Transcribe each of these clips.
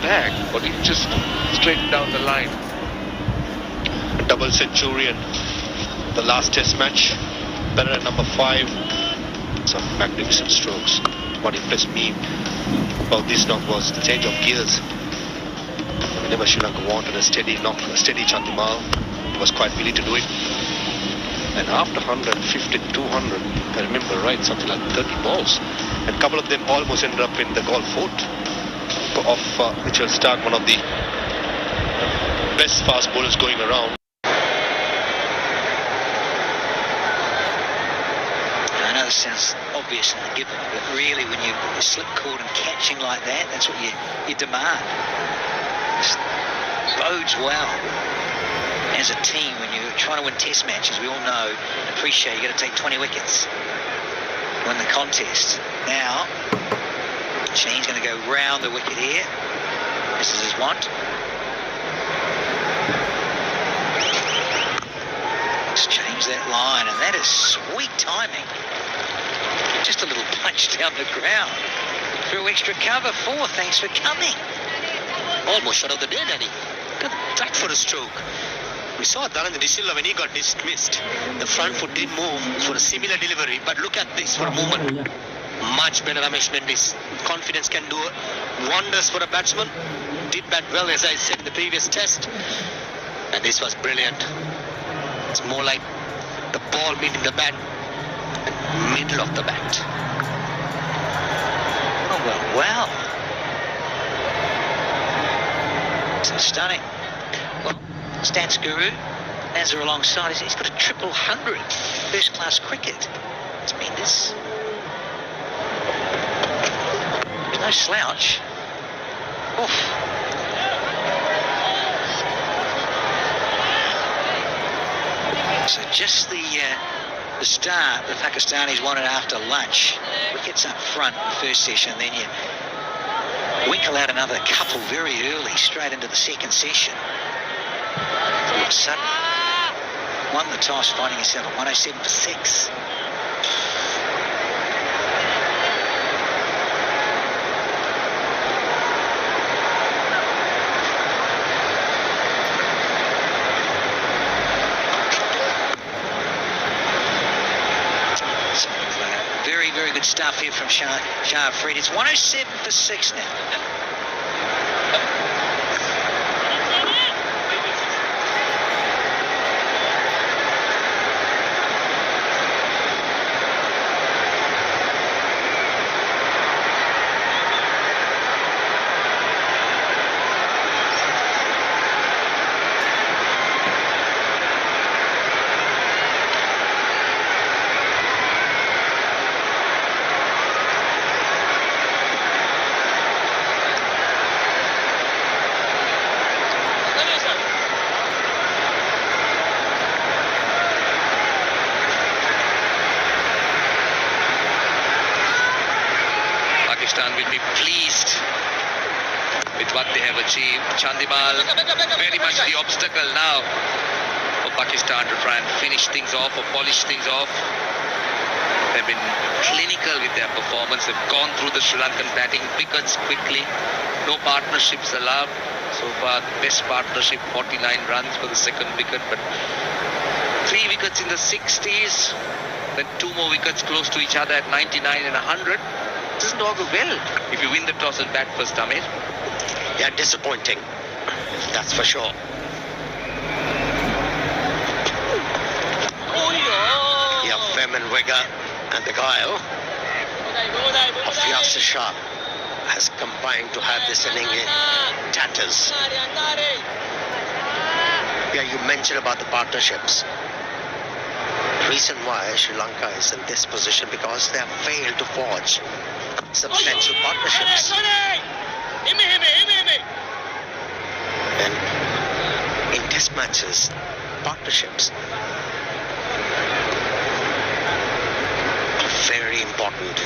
back, or did he just straight down the line? Double centurion. The last test match. Better at number 5. Some magnificent strokes. What impressed me about this knock was the change of gears. Whenever Sri Lanka wanted a steady knock, a steady Chandimal, he was quite willing to do it. And after 150, 200, I remember right, something like 30 balls. And a couple of them almost ended up in the golf fort of Mitchell Starc, one of the best fast bowlers going around. I know this sounds obvious and a given, but really when you slip cord and catching like that, that's what you demand. It bodes well as a team when you're trying to win test matches. We all know and appreciate you've got to take 20 wickets to win the contest. Now, Sheen's going to go round the wicket here. This is his want. Let's change that line, and that is sweet timing. Just a little punch down the ground. Through extra cover. 4, thanks for coming. Almost shot of the day, Danny. Look at that for a stroke. We saw Dhananjay Disilla when he got dismissed. The front foot did move for a similar delivery, but look at this for a movement. Much better Ramesh Mendis. Confidence can do wonders for a batsman. Did bat well, as I said in the previous test. And this was brilliant. It's more like the ball meeting the bat, middle of the bat. Oh, well. So stunning. Well, stats guru, Nazar alongside, he's got a 100 first class cricket. It's Mendis. There's no slouch. Oof. So just the start the Pakistanis wanted after lunch. Wickets up front in the first session, then you winkle out another couple very early, straight into the second session. All of a sudden, won the toss, finding himself at 107 for 6. Very good stuff here from Shah Afridi. It's 107 for 6 now. Will be pleased with what they have achieved. Chandimal very much the obstacle now for Pakistan to try and finish things off or polish things off. They've been clinical with their performance. They've gone through the Sri Lankan batting wickets quickly. No partnerships allowed. So far, the best partnership, 49 runs for the second wicket, but 3 wickets in the 60s, then 2 more wickets close to each other at 99 and 100. Doesn't augur well if you win the toss and bat first, Amir. Yeah, disappointing. That's for sure. Yeah, Femin Wigger and the guile of Yasir Shah has combined to have this inning in tatters. Yeah, you mentioned about the partnerships. Reason why Sri Lanka is in this position because they have failed to forge substantial partnerships. And in test matches, partnerships are very important.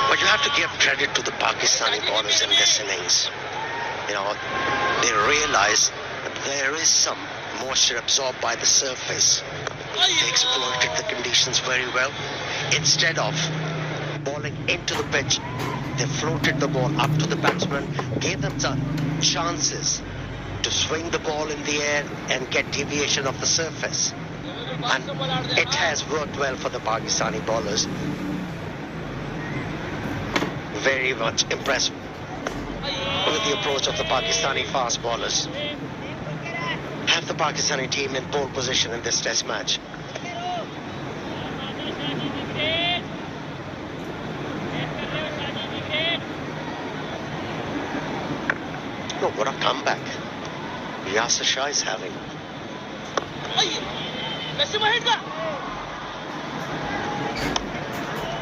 But you have to give credit to the Pakistani bowlers in this innings. You know, they realize that there is some moisture absorbed by the surface. They exploited the conditions very well. Instead of ball bowling into the pitch. They floated the ball up to the batsman, gave them some chances to swing the ball in the air and get deviation of the surface. And it has worked well for the Pakistani bowlers. Very much impressed with the approach of the Pakistani fast bowlers. Have the Pakistani team in pole position in this test match. Oh, what a comeback Yasir Shah is having.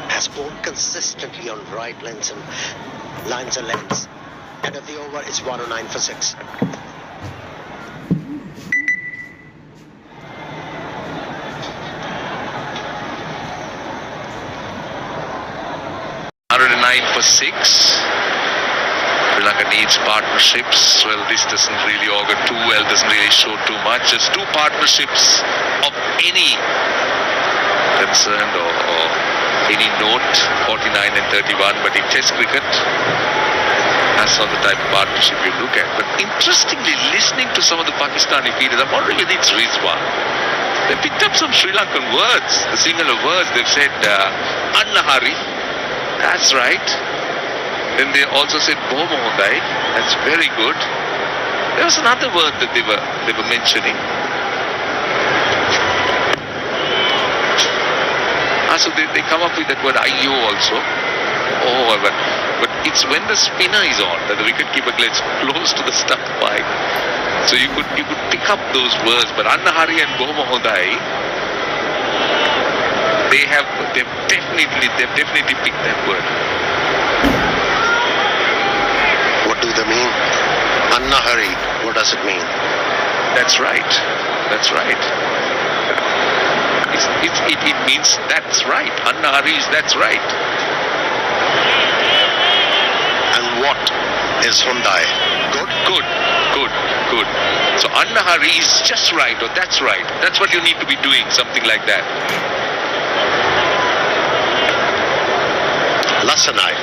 Has bowled consistently on right lines and lengths. End of the over is 109 for 6. 109 for 6. Sri Lanka needs partnerships. Well, this doesn't really augur too well, doesn't really show too much. Just two partnerships of any concern or any note, 49 and 31. But in Test cricket, that's not the type of partnership you look at. But interestingly, listening to some of the Pakistani fielders, I'm wondering whether it's Rizwan. They picked up some Sri Lankan words, the similar words. They've said, Annahari. That's right. Then they also said Bomohondai. That's very good. There was another word that they were mentioning. So they come up with that word IO also. Oh, but it's when the spinner is on that the wicketkeeper gets close to the stump line. So you could pick up those words. But Annahari and Bomohondai, they've definitely picked that word. What do they mean? Annahari, what does it mean? That's right. That's right. It means that's right. Annahari is that's right. And what is Hyundai? Good. So Annahari is just right or that's right. That's what you need to be doing, something like that. Lasanai.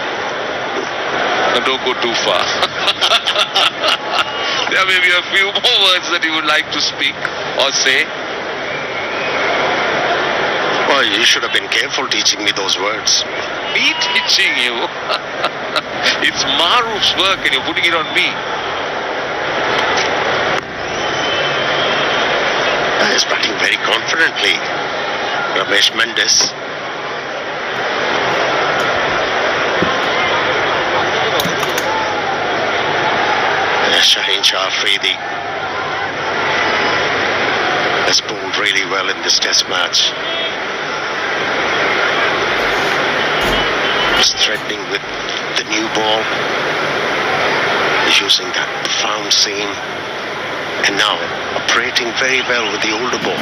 No, don't go too far. There may be a few more words that you would like to speak or say. Well, you should have been careful teaching me those words. Me teaching you? It's Maruf's work and you're putting it on me. He's batting very confidently. Ramesh Mendes. Shaheen Shah Afridi has bowled really well in this test match. He's threatening with the new ball. He's using that profound seam. And now operating very well with the older ball.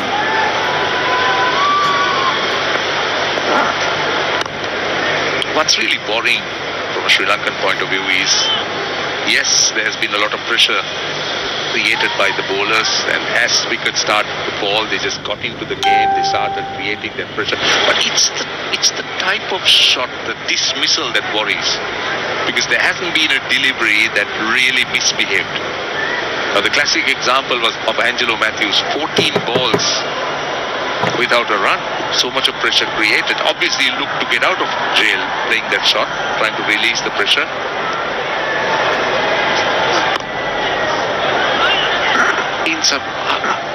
What's really boring from a Sri Lankan point of view is, yes, there has been a lot of pressure created by the bowlers, and as wickets started to fall, they just got into the game, they started creating that pressure. But it's the type of shot, the dismissal that worries, because there hasn't been a delivery that really misbehaved. Now, the classic example was of Angelo Matthews, 14 balls without a run. So much of pressure created. Obviously, he looked to get out of jail playing that shot, trying to release the pressure.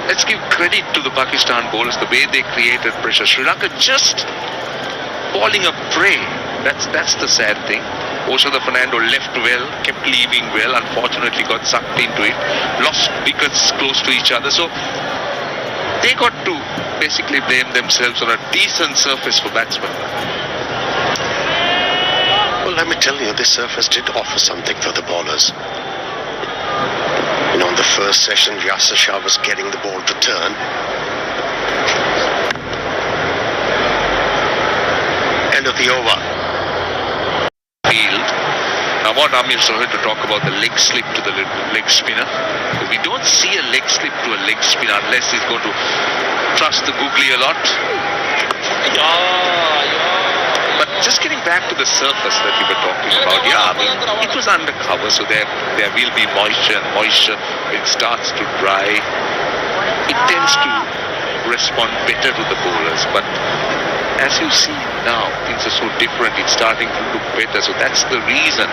Let's give credit to the Pakistan bowlers, the way they created pressure. Sri Lanka just falling a prey. That's the sad thing. Oshada Fernando left well, kept leaving well, unfortunately got sucked into it, lost wickets close to each other. So they got to basically blame themselves on a decent surface for batsmen. Well, let me tell you, this surface did offer something for the bowlers. You know, in the first session, Yasir Shah was getting the ball to turn. End of the over. Field. I want Amir Sohail to talk about the leg slip to the leg spinner. We don't see a leg slip to a leg spinner unless he's going to trust the googly a lot. But Just getting back to the surface that we were talking about, yeah, I mean, it was undercover, so there will be moisture, and moisture, when it starts to dry, it tends to respond better to the bowlers. But as you see now, things are so different, it's starting to look better, so that's the reason.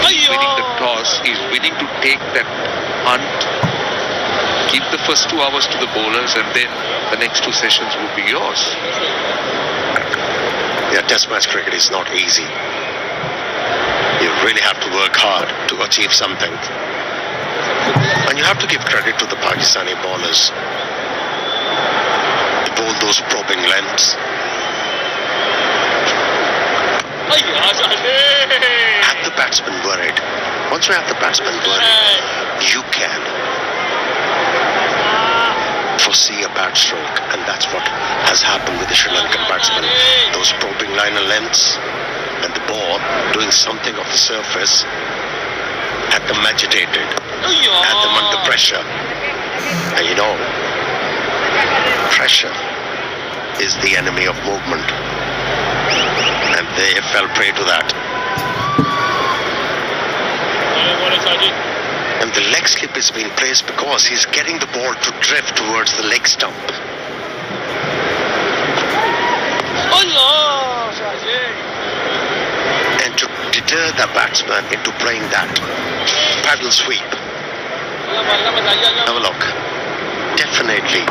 He's winning the toss, he's willing to take that hunt, give the first 2 hours to the bowlers, and then the next 2 sessions would be yours. Yeah, test match cricket is not easy. You really have to work hard to achieve something. And you have to give credit to the Pakistani bowlers. To bowl those probing lengths. Have the batsman worried. Once you have the batsman worried, you can foresee a bad stroke, and that's what has happened with the Sri Lankan batsman. Those probing liner lengths and the ball doing something of the surface had them agitated, had them under pressure. And you know, pressure is the enemy of movement, and they fell prey to that. And the leg slip is being placed because he's getting the ball to drift towards the leg stump. And to deter the batsman into playing that paddle sweep. Have a look. Definitely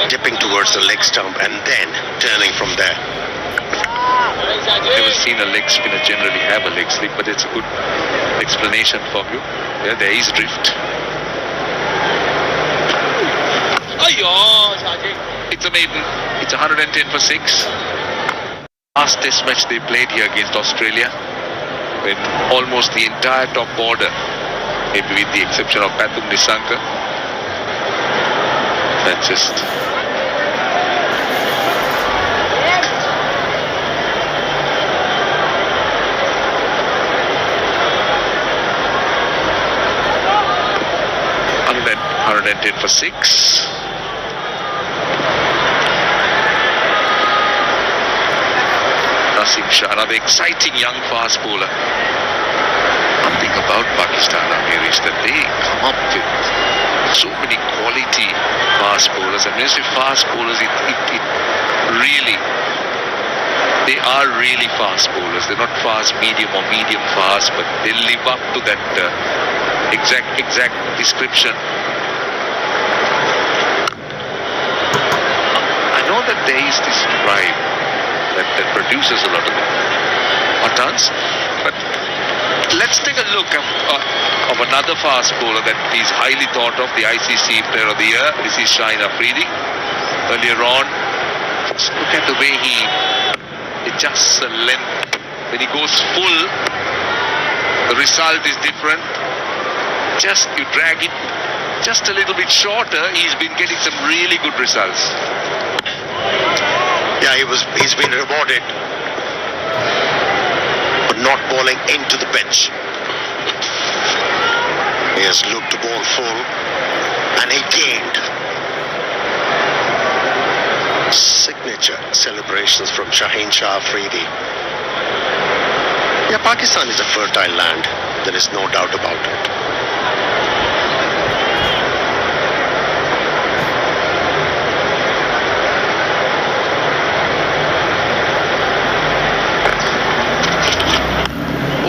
dipping towards the leg stump and then turning from there. I've never seen a leg spinner generally have a leg slip, but it's a good explanation for you. Yeah, there is drift. It's a maiden. It's 110 for 6. Last test match they played here against Australia, when almost the entire top order, maybe with the exception of pasvssl, that's just... $110 for 6. Naseem Shah, another exciting young fast bowler. One thing about Pakistan, Amir, is that they come up with so many quality fast bowlers. And when you say fast bowlers, it really, they are really fast bowlers. They're not fast medium or medium fast, but they live up to that exact description. I know that there is this tribe that produces a lot of patans, but let's take a look of another fast bowler that is highly thought of, the ICC Player of the Year. This is Shaheen Afridi. Earlier on, just look at the way he adjusts the length. When he goes full, the result is different. Just you drag it just a little bit shorter, he's been getting some really good results. Yeah, he's been rewarded for not bowling into the pitch. He has looked to bowl full, and he gained. Signature celebrations from Shaheen Shah Afridi. Yeah, Pakistan is a fertile land. There is no doubt about it.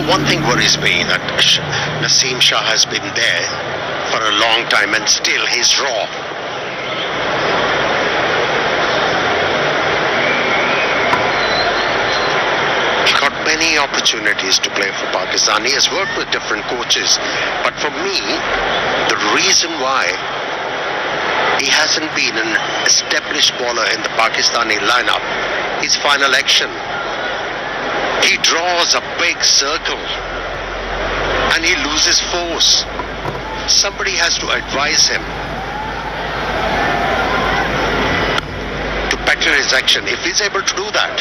One thing worries me, that Naseem Shah has been there for a long time and still he's raw. He got many opportunities to play for Pakistan. He has worked with different coaches. But for me, the reason why he hasn't been an established bowler in the Pakistani lineup is final action. He draws a big circle and he loses force. Somebody has to advise him to better his action. If he's able to do that,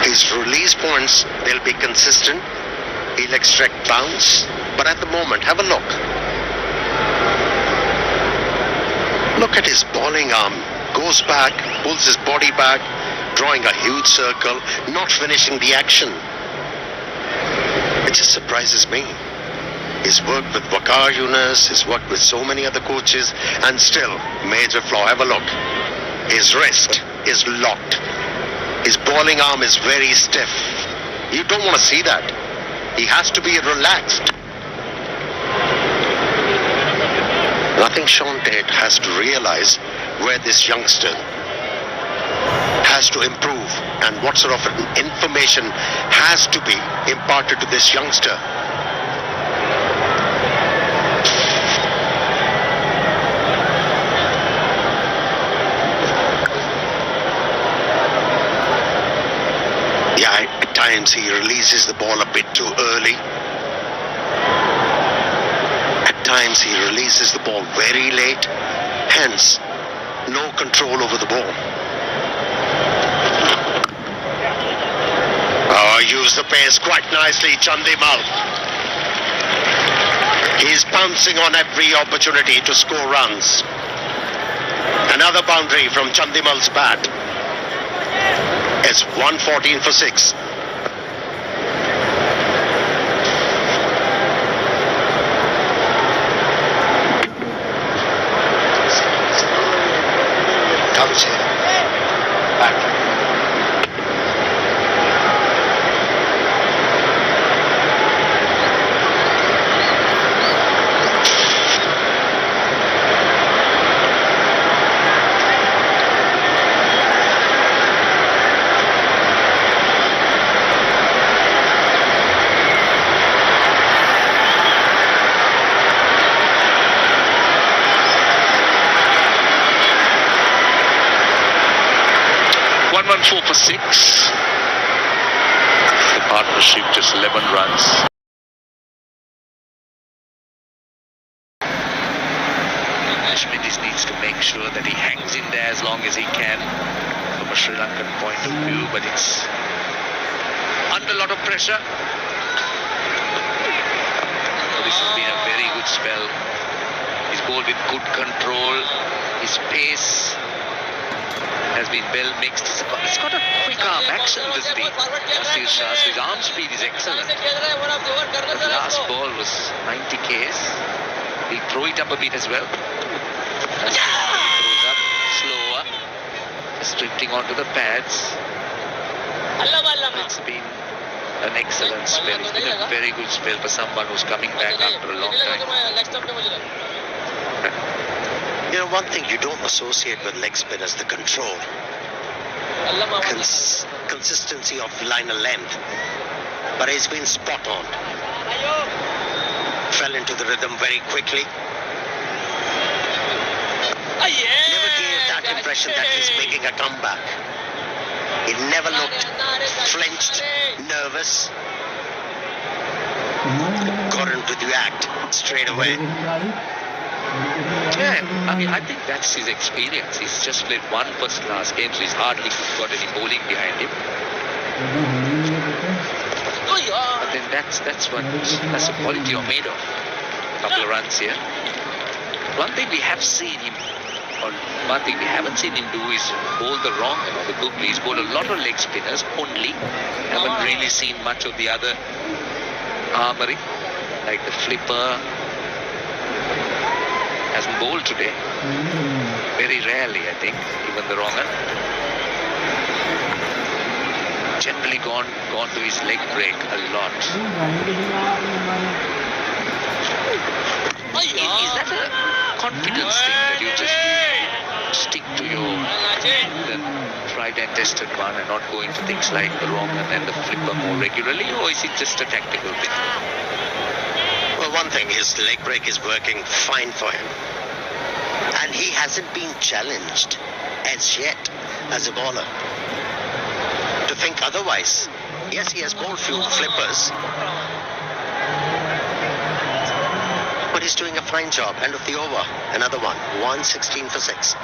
his release points, they'll be consistent. He'll extract bounce. But at the moment, have a look. Look at his bowling arm. goes back, pulls his body back, drawing a huge circle, not finishing the action. It just surprises me. He's worked with Waqar Yunus, he's worked with so many other coaches, and still, major flaw. Have a look. His wrist is locked. His bowling arm is very stiff. You don't want to see that. He has to be relaxed. And I think Sean Tate has to realize where this youngster has to improve and what sort of information has to be imparted to this youngster. Yeah, at times he releases the ball a bit too early. At times he releases the ball very late. Hence, no control over the ball. Oh, used the pace quite nicely, Chandimal. He's pouncing on every opportunity to score runs. Another boundary from Chandimal's bat. It's 114 for 6. Comes here. Back. Four for 6. The partnership just 11 runs. Ashwin needs to make sure that he hangs in there as long as he can from a Sri Lankan point of view, but it's under a lot of pressure. This has been a very good spell. He's bowled with good control. His pace has been well mixed. It's got a quick arm action, this thing. His arm speed is excellent. The last ball was 90 Ks. He'll throw it up a bit as well. He throws up slower, just drifting onto the pads. It's been an excellent spell. It's been a very good spell for someone who's coming back after a long time. You know, one thing you don't associate with leg spin is the control. Consistency of liner length. But he's been spot on. Fell into the rhythm very quickly. Never gave that impression that he's making a comeback. He never looked flinched, nervous. Got into the act straight away. Yeah, I mean, I think that's his experience. He's just played one first-class game, so he's hardly got any bowling behind him. But then that's the quality you're made of. A couple of runs here. One thing we have seen him, or one thing we haven't seen him do is bowl the wrong, the googly. He's bowled a lot of leg spinners only. Haven't really seen much of the other armory, like the flipper. Hasn't bowled today. Very rarely, I think, even the wronger. Generally gone to his leg break a lot. Is that a confidence thing that you just stick to your tried and tested one and not go into things like the wronger and the flipper more regularly, or is it just a tactical thing? Well, one thing, his leg break is working fine for him. And he hasn't been challenged as yet as a bowler. To think otherwise, yes, he has bowled few flippers. But he's doing a fine job. End of the over. Another one. 116 for 6.